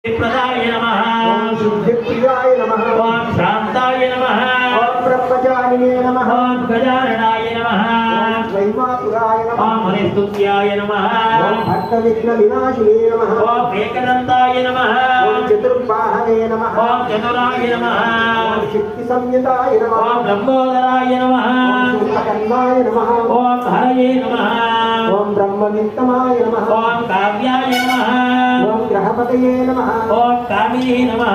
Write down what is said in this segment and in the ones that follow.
प्रदाय नमः ओम सिद्धिप्रियाय नमः ओम शांताय नमः ओम ब्रह्मचारिणे नमः ओम गजाननाय नमः ओम वैमातुराय नमः ओम हरिस्तुत्याय नमः ओम भक्तविघ्नविनाशिने नमः ओम एकदन्ताय नमः ओम चतुर्बाहवे नमः ओम चतुराय नमः ओम शक्तिसंयुताय नमः ओम ब्रह्मोदराय नमः ओम सूर्यकर्णाय नमः ओम हरये नमः ओम ब्रह्मवित्तमाय नमः ओम काव्याय नमः ओम ग्रहपतये नमः ओम कामिने नमः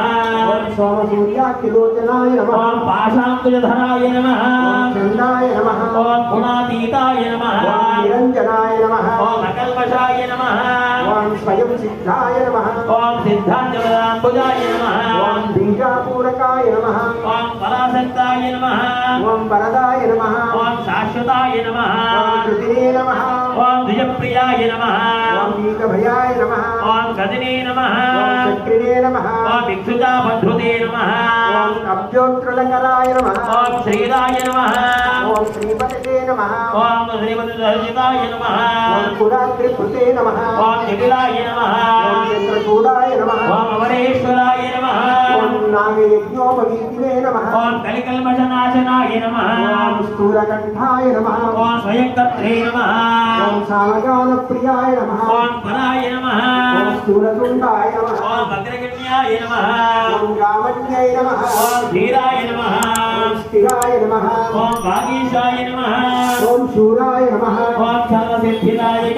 ओम सोमसूर्याख्यलोचनाय नमः ओम पाशांकुशधराय नमः ओम चंदाय नमः ओम गुणातीताय नमः ओम निरंजनाय नमः ओम अकल्मषाय नमः ओम स्वयं सिद्धाय नमः ओम सिद्धांतवदांबुजाय नमः ओम बीजापूरकाय नमः ओम पराशक्ताय नमः ओम वरदाय नमः ओम शाश्वताय नमः ओम कृतिने नमः ओम द्विजप्रियाय नमः ओम वीतभयाय नमः ओम गदिने नमः ओम चक्रिणे नमः ओम भिक्षुतापद्धुते नमः ओम अब्जोत्रलकराय नमः ओम श्रीराय नमः ओम श्रीपतये नमः ओम श्रीमद्दर्शिताय नमः ओम कुलात्रिपुते नमः ओम निखिलाय नमः ओम चंद्रचूडाय नमः ओम अमरेश्वराय नमः ओम नागयज्ञोपवीतिने नमः ओम कलिकल्मषनाशनाय नमः ओम स्थूलकण्ठाय नमः ओम स्वयंकर्त्रे नमः ओम सामगानप्रियाय नमः ओम पराय नमः ओम स्थूलतुण्डाय नमः ओम भद्रगण्याय नमः ओम रामण्यै नमः ओम धीराय नमः ओम स्थिराय नमः ओम भागीशाय नमः ओम शूराय नमः ओम सर्वसिद्धिदाय